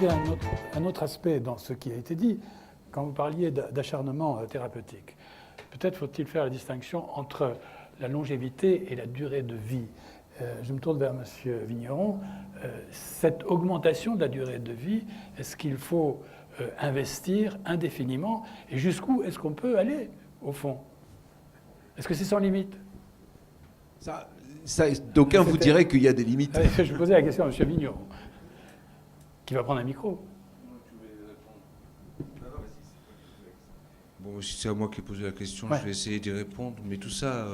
qu'il y a un autre aspect dans ce qui a été dit, quand vous parliez d'acharnement thérapeutique. Peut-être faut-il faire la distinction entre la longévité et la durée de vie. Je me tourne vers M. Vigneron. Cette augmentation de la durée de vie, est-ce qu'il faut investir indéfiniment? Et jusqu'où est-ce qu'on peut aller, au fond? Est-ce que c'est sans limite? D'aucuns vous diraient qu'il y a des limites. Je posais la question à M. Vigneron, qui va prendre un micro. Bon, si c'est à moi qui ai posé la question, ouais. Je vais essayer d'y répondre. Mais tout ça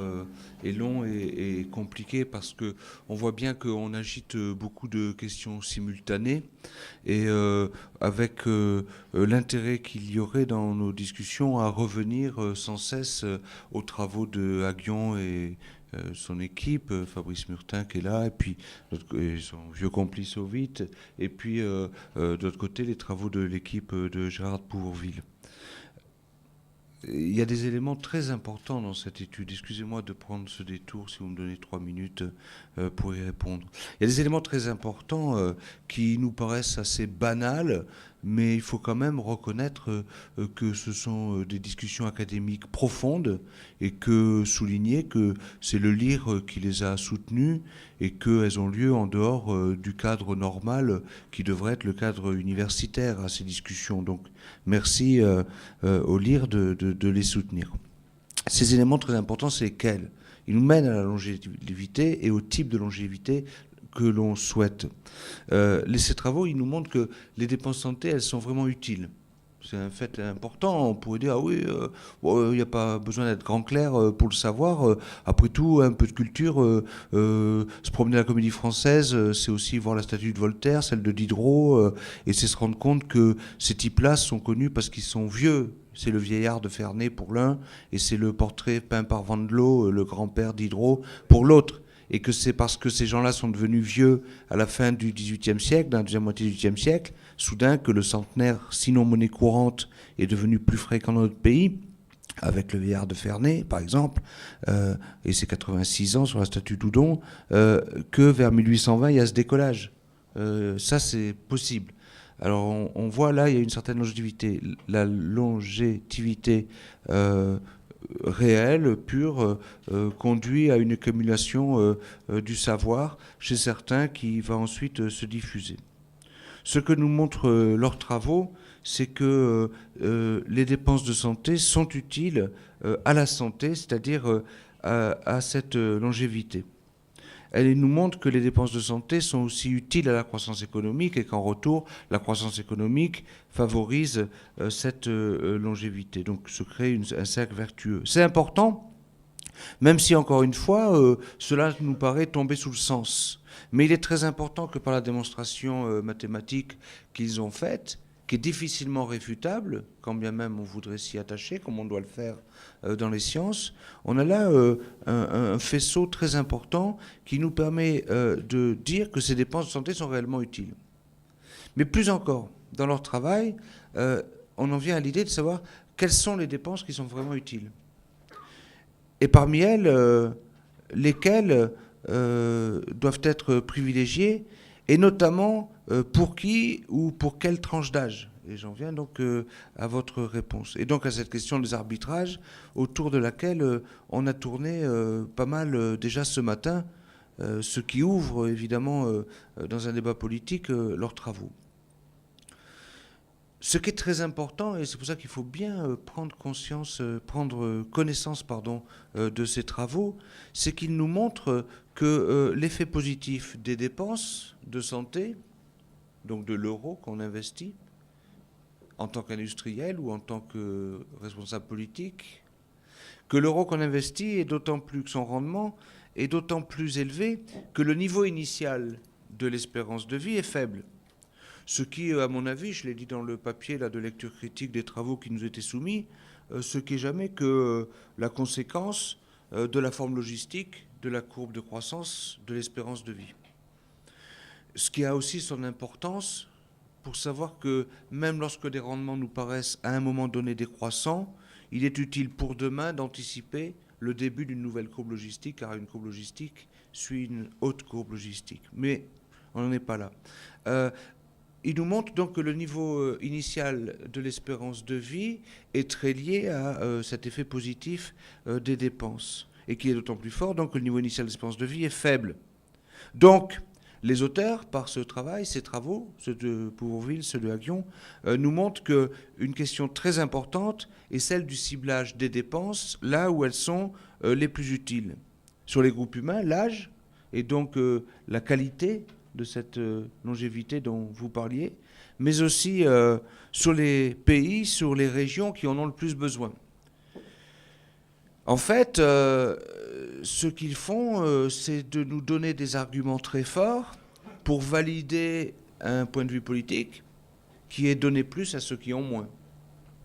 est long et compliqué parce qu'on voit bien qu'on agite beaucoup de questions simultanées. Et avec l'intérêt qu'il y aurait dans nos discussions à revenir sans cesse aux travaux de Haguion et son équipe, Fabrice Murtin qui est là, et puis son vieux complice Ovite, et puis d'autre côté les travaux de l'équipe de Gérard Pourville. Il y a des éléments très importants dans cette étude. Excusez-moi de prendre ce détour si vous me donnez 3 minutes pour y répondre. Il y a des éléments très importants qui nous paraissent assez banals, mais il faut quand même reconnaître que ce sont des discussions académiques profondes et que souligner que c'est le LIR qui les a soutenues et qu'elles ont lieu en dehors du cadre normal qui devrait être le cadre universitaire à ces discussions. Donc merci au LIR de les soutenir. Ces éléments très importants, c'est lesquels? Ils nous mènent à la longévité et au type de longévité que l'on souhaite. Ces travaux, ils nous montrent que les dépenses santé, elles sont vraiment utiles. C'est un fait important. On pourrait dire, ah oui, il n'y a pas besoin d'être grand clerc pour le savoir. Après tout, un peu de culture, se promener à la Comédie Française, c'est aussi voir la statue de Voltaire, celle de Diderot, et c'est se rendre compte que ces types-là sont connus parce qu'ils sont vieux. C'est le vieillard de Ferney pour l'un, et c'est le portrait peint par Vandelot, le grand-père Diderot, pour l'autre. Et que c'est parce que ces gens-là sont devenus vieux à la fin du XVIIIe siècle, dans la deuxième moitié du XVIIIe siècle, soudain que le centenaire, sinon monnaie courante, est devenu plus fréquent dans notre pays, avec le vieillard de Ferney, par exemple, et ses 86 ans sur la statue d'Oudon, que vers 1820, il y a ce décollage. Ça, c'est possible. Alors, on voit là, il y a une certaine longévité. La longévité réel, pur, conduit à une accumulation du savoir chez certains qui va ensuite se diffuser. Ce que nous montrent leurs travaux, c'est que les dépenses de santé sont utiles à la santé, c'est-à-dire à cette longévité. Elle nous montre que les dépenses de santé sont aussi utiles à la croissance économique et qu'en retour, la croissance économique favorise cette longévité. Donc se crée un cercle vertueux. C'est important, même si, encore une fois, cela nous paraît tomber sous le sens. Mais il est très important que par la démonstration mathématique qu'ils ont faite, qui est difficilement réfutable, quand bien même on voudrait s'y attacher, comme on doit le faire dans les sciences, on a là un faisceau très important qui nous permet de dire que ces dépenses de santé sont réellement utiles. Mais plus encore, dans leur travail, on en vient à l'idée de savoir quelles sont les dépenses qui sont vraiment utiles. Et parmi elles, lesquelles doivent être privilégiées, et notamment pour qui ou pour quelle tranche d'âge. Et j'en viens donc à votre réponse. Et donc à cette question des arbitrages, autour de laquelle on a tourné pas mal déjà ce matin, ce qui ouvre évidemment dans un débat politique leurs travaux. Ce qui est très important, et c'est pour ça qu'il faut bien prendre connaissance de ces travaux, c'est qu'ils nous montrent que l'effet positif des dépenses de santé, donc de l'euro qu'on investit, en tant qu'industriel ou en tant que responsable politique, que l'euro qu'on investit est d'autant plus que son rendement est d'autant plus élevé que le niveau initial de l'espérance de vie est faible. Ce qui, à mon avis, je l'ai dit dans le papier là, de lecture critique des travaux qui nous étaient soumis, ce qui est jamais que la conséquence de la forme logistique de la courbe de croissance de l'espérance de vie. Ce qui a aussi son importance pour savoir que même lorsque des rendements nous paraissent à un moment donné décroissants, il est utile pour demain d'anticiper le début d'une nouvelle courbe logistique, car une courbe logistique suit une haute courbe logistique. Mais on n'en est pas là. il nous montre donc que le niveau initial de l'espérance de vie est très lié à cet effet positif des dépenses, et qui est d'autant plus fort donc que le niveau initial de l'espérance de vie est faible. Donc, les auteurs, par ce travail, ces travaux, ceux de Bourvil, ceux de Haguion, nous montrent qu'une question très importante est celle du ciblage des dépenses là où elles sont les plus utiles. Sur les groupes humains, l'âge et donc la qualité de cette longévité dont vous parliez, mais aussi sur les pays, sur les régions qui en ont le plus besoin. En fait, ce qu'ils font, c'est de nous donner des arguments très forts pour valider un point de vue politique qui est donné plus à ceux qui ont moins,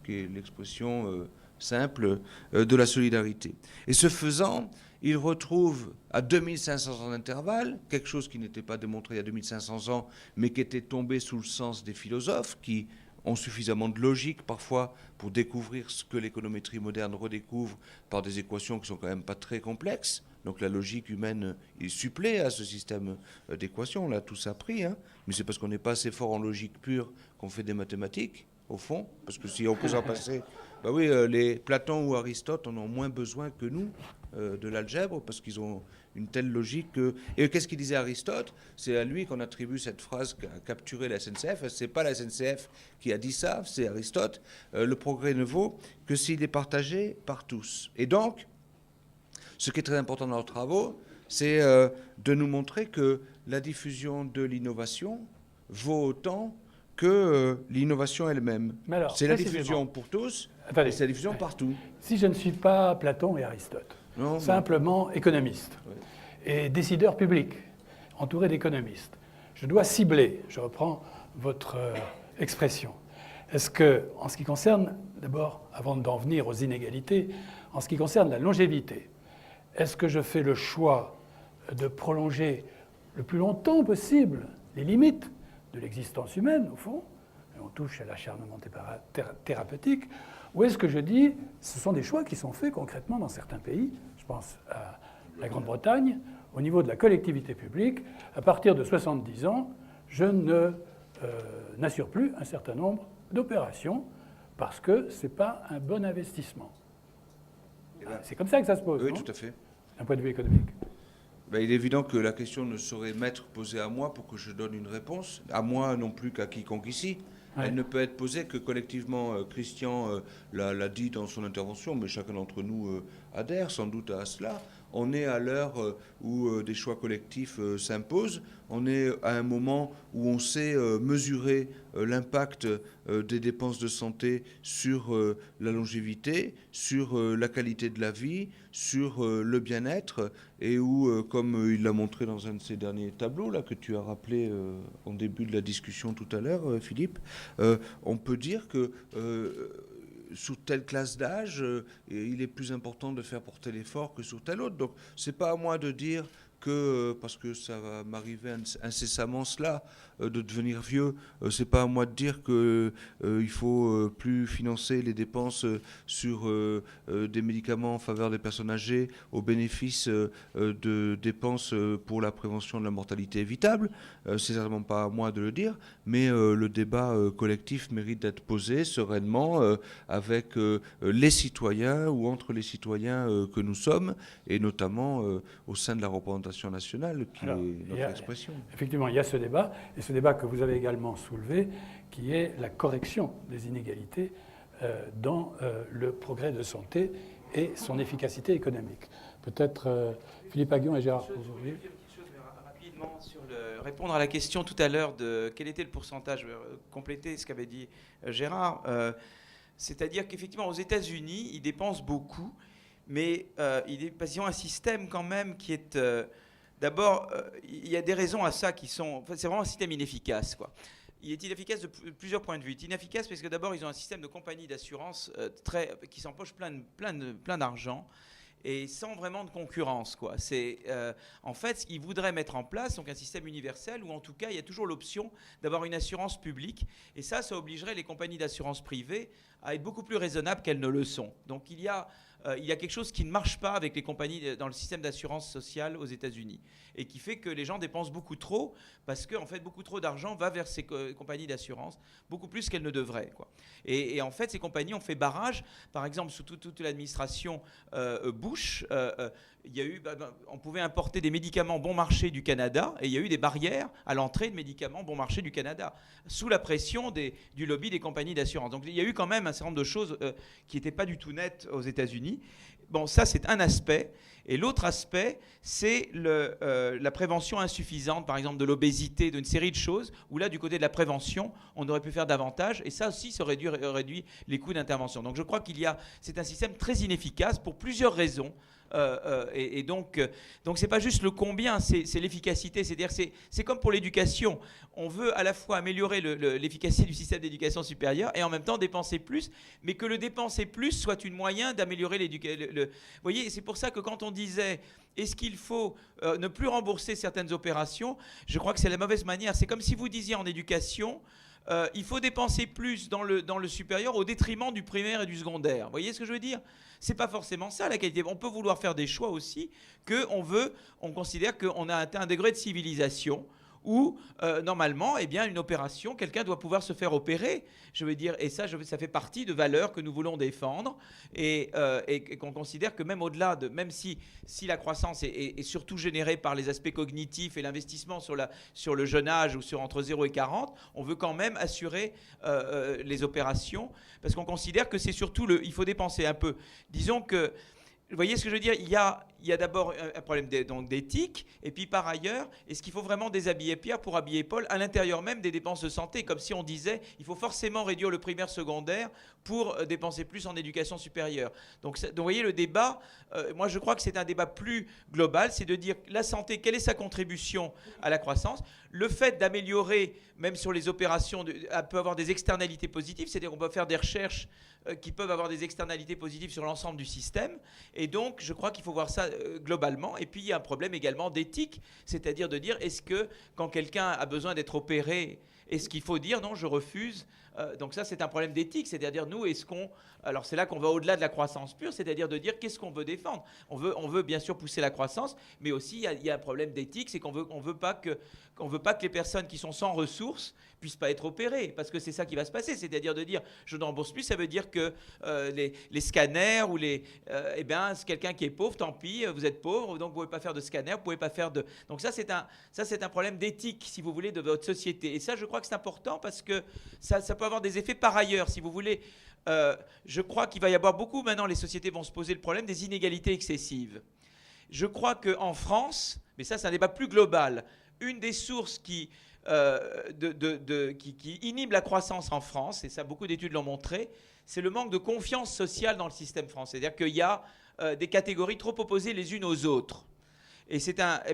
qui est l'expression simple de la solidarité. Et ce faisant, ils retrouvent à 2500 ans d'intervalle quelque chose qui n'était pas démontré il y a 2500 ans, mais qui était tombé sous le sens des philosophes qui ont suffisamment de logique parfois pour découvrir ce que l'économétrie moderne redécouvre par des équations qui sont quand même pas très complexes. Donc la logique humaine est supplée à ce système d'équations, on l'a tous appris, hein. Mais c'est parce qu'on n'est pas assez fort en logique pure qu'on fait des mathématiques, au fond, parce que si on peut s'en passer, bah oui, les Platon ou Aristote en ont moins besoin que nous de l'algèbre, parce qu'ils ont une telle logique que... Et qu'est-ce qu'il disait Aristote? C'est à lui qu'on attribue cette phrase qu'a capturé la SNCF. C'est pas la SNCF qui a dit ça, c'est Aristote. Le progrès ne vaut que s'il est partagé par tous. Et donc, ce qui est très important dans leurs travaux, c'est de nous montrer que la diffusion de l'innovation vaut autant que l'innovation elle-même. C'est la diffusion pour tous, et c'est la diffusion partout. Si je ne suis pas Platon et Aristote, simplement économiste et décideur public, entouré d'économistes, je dois cibler, je reprends votre expression. Est-ce que, en ce qui concerne, d'abord, avant d'en venir aux inégalités, en ce qui concerne la longévité, est-ce que je fais le choix de prolonger le plus longtemps possible les limites de l'existence humaine, au fond, et on touche à l'acharnement thérapeutique, ou est-ce que je dis, ce sont des choix qui sont faits concrètement dans certains pays, je pense à la Grande-Bretagne, au niveau de la collectivité publique, à partir de 70 ans, je n'assure plus un certain nombre d'opérations parce que ce n'est pas un bon investissement. C'est comme ça que ça se pose, oui, non ? Tout à fait. D'un point de vue économique. Ben, il est évident que la question ne saurait m'être posée à moi pour que je donne une réponse, à moi non plus qu'à quiconque ici. Ouais. Elle ne peut être posée que collectivement. Christian l'a dit dans son intervention, mais chacun d'entre nous adhère sans doute à cela. On est à l'heure où des choix collectifs s'imposent. On est à un moment où on sait mesurer l'impact des dépenses de santé sur la longévité, sur la qualité de la vie, sur le bien-être, et où, comme il l'a montré dans un de ses derniers tableaux, là, que tu as rappelé en début de la discussion tout à l'heure, Philippe, on peut dire que sous telle classe d'âge, il est plus important de faire porter l'effort que sur telle autre. Donc, c'est pas à moi de dire que, parce que ça va m'arriver incessamment cela, de devenir vieux, c'est pas à moi de dire qu'il faut plus financer les dépenses sur des médicaments en faveur des personnes âgées au bénéfice de dépenses pour la prévention de la mortalité évitable. C'est certainement pas à moi de le dire, mais le débat collectif mérite d'être posé sereinement avec les citoyens ou entre les citoyens que nous sommes, et notamment au sein de la représentation nationale qui est notre expression. Effectivement, il y a ce débat, et ce débat que vous avez également soulevé, qui est la correction des inégalités dans le progrès de santé et son efficacité économique. Peut-être Philippe Haguion et Gérard Pouzourier. Rapidement sur répondre à la question tout à l'heure de quel était le pourcentage, compléter ce qu'avait dit Gérard. C'est-à-dire qu'effectivement, aux États-Unis, ils dépensent beaucoup, mais ils ont un système quand même qui est... D'abord, il y a des raisons à ça qui sont... Enfin, c'est vraiment un système inefficace, quoi. Il est inefficace de plusieurs points de vue. Il est inefficace parce que d'abord, ils ont un système de compagnie d'assurance qui s'empoche plein d'argent et sans vraiment de concurrence, quoi. En fait, ils voudraient mettre en place donc, un système universel où, en tout cas, il y a toujours l'option d'avoir une assurance publique. Et ça obligerait les compagnies d'assurance privées à être beaucoup plus raisonnables qu'elles ne le sont. Donc, il y a il y a quelque chose qui ne marche pas avec les compagnies dans le système d'assurance sociale aux États-Unis et qui fait que les gens dépensent beaucoup trop parce qu'en fait beaucoup trop d'argent va vers ces compagnies d'assurance, beaucoup plus qu'elles ne devraient, quoi. Et en fait ces compagnies ont fait barrage. Par exemple, sous toute l'administration Bush, il y a eu, on pouvait importer des médicaments bon marché du Canada et il y a eu des barrières à l'entrée de médicaments bon marché du Canada sous la pression du lobby des compagnies d'assurance. Donc il y a eu quand même un certain nombre de choses qui n'étaient pas du tout nettes aux États-Unis. Bon, ça c'est un aspect. Et l'autre aspect, c'est la prévention insuffisante, par exemple de l'obésité, d'une série de choses, où là, du côté de la prévention, on aurait pu faire davantage, et ça aussi, ça aurait réduit les coûts d'intervention. Donc je crois c'est un système très inefficace pour plusieurs raisons. Et donc c'est pas juste le combien, c'est l'efficacité. C'est-à-dire c'est comme pour l'éducation. On veut à la fois améliorer l'efficacité du système d'éducation supérieure et en même temps dépenser plus, mais que le dépenser plus soit une moyen d'améliorer l'éducation. Vous voyez, c'est pour ça que quand on disait est-ce qu'il faut ne plus rembourser certaines opérations, je crois que c'est la mauvaise manière. C'est comme si vous disiez en éducation il faut dépenser plus dans le supérieur au détriment du primaire et du secondaire. Vous voyez ce que je veux dire ? C'est pas forcément ça la qualité. On peut vouloir faire des choix aussi on considère qu'on a atteint un degré de civilisation où normalement, eh bien, une opération, quelqu'un doit pouvoir se faire opérer. Je veux dire, et ça fait partie de valeurs que nous voulons défendre et qu'on considère que même au-delà même si la croissance est surtout générée par les aspects cognitifs et l'investissement sur le jeune âge ou sur entre 0 et 40, on veut quand même assurer les opérations parce qu'on considère que c'est surtout il faut dépenser un peu. Disons que vous voyez ce que je veux dire ? Il y a d'abord un problème d'éthique, et puis par ailleurs, est-ce qu'il faut vraiment déshabiller Pierre pour habiller Paul à l'intérieur même des dépenses de santé, comme si on disait il faut forcément réduire le primaire secondaire pour dépenser plus en éducation supérieure. Donc vous voyez le débat, moi je crois que c'est un débat plus global, c'est de dire la santé, quelle est sa contribution à la croissance ? Le fait d'améliorer, même sur les opérations, peut avoir des externalités positives, c'est-à-dire qu'on peut faire des recherches qui peuvent avoir des externalités positives sur l'ensemble du système. Et donc, je crois qu'il faut voir ça globalement. Et puis, il y a un problème également d'éthique, c'est-à-dire de dire, est-ce que quand quelqu'un a besoin d'être opéré, est-ce qu'il faut dire non, je refuse ? Donc ça, c'est un problème d'éthique, c'est-à-dire nous, alors c'est là qu'on va au-delà de la croissance pure, c'est-à-dire de dire qu'est-ce qu'on veut défendre. On veut bien sûr pousser la croissance, mais aussi il y a un problème d'éthique, c'est qu'on veut pas que les personnes qui sont sans ressources puissent pas être opérées, parce que c'est ça qui va se passer, c'est-à-dire de dire je ne rembourse plus, ça veut dire que les scanners ou eh bien c'est quelqu'un qui est pauvre, tant pis, vous êtes pauvre, donc vous pouvez pas faire de scanner, vous pouvez pas faire de. Donc ça c'est un problème d'éthique, si vous voulez, de votre société. Et ça, je crois que c'est important parce que ça peut avoir des effets par ailleurs, si vous voulez. Je crois qu'il va y avoir beaucoup, maintenant les sociétés vont se poser le problème des inégalités excessives. Je crois qu'en France, mais ça c'est un débat plus global, une des sources qui inhibe la croissance en France, et ça beaucoup d'études l'ont montré, c'est le manque de confiance sociale dans le système français. C'est-à-dire qu'il y a des catégories trop opposées les unes aux autres. Et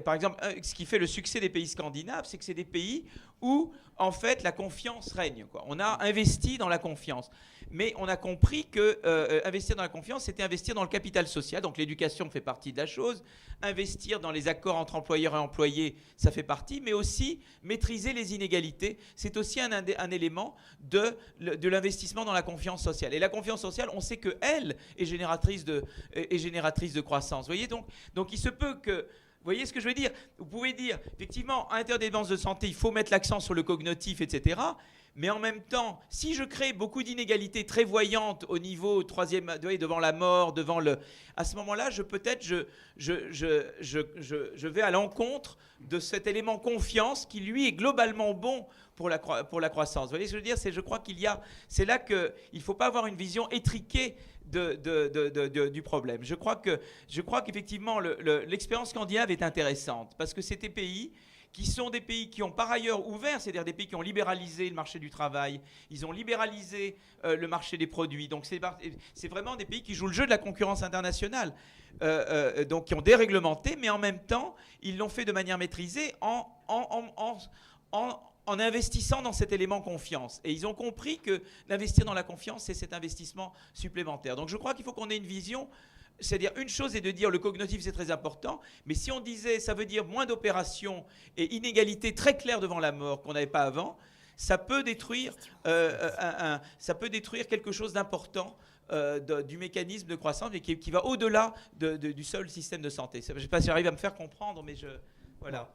par exemple, ce qui fait le succès des pays scandinaves, c'est que c'est des pays où, en fait, la confiance règne, quoi. On a investi dans la confiance. Mais on a compris que investir dans la confiance, c'était investir dans le capital social. Donc l'éducation fait partie de la chose. Investir dans les accords entre employeurs et employés, ça fait partie. Mais aussi maîtriser les inégalités, c'est aussi un élément de l'investissement dans la confiance sociale. Et la confiance sociale, on sait qu'elle est génératrice de croissance. Vous voyez, donc il se peut que... Vous voyez ce que je veux dire ? Vous pouvez dire, effectivement, à l'intérieur des dépenses de santé, il faut mettre l'accent sur le cognitif, etc. Mais en même temps, si je crée beaucoup d'inégalités très voyantes au niveau troisième, devant la mort, à ce moment-là, je vais à l'encontre de cet élément confiance qui, lui, est globalement bon pour la croissance. Vous voyez ce que je veux dire ? Je crois c'est là qu'il ne faut pas avoir une vision étriquée du problème. Je crois qu'effectivement, l'expérience scandinave est intéressante parce que c'est des pays qui sont des pays qui ont par ailleurs ouvert, c'est-à-dire des pays qui ont libéralisé le marché du travail, ils ont libéralisé le marché des produits. Donc c'est vraiment des pays qui jouent le jeu de la concurrence internationale, donc qui ont déréglementé, mais en même temps, ils l'ont fait de manière maîtrisée en investissant dans cet élément confiance. Et ils ont compris que d'investir dans la confiance, c'est cet investissement supplémentaire. Donc je crois qu'il faut qu'on ait une vision. C'est-à-dire, une chose est de dire le cognitif, c'est très important, mais si on disait ça veut dire moins d'opérations et inégalité très claire devant la mort qu'on n'avait pas avant, ça peut détruire quelque chose d'important du mécanisme de croissance et qui va au-delà du seul système de santé. Je ne sais pas si j'arrive à me faire comprendre, mais voilà.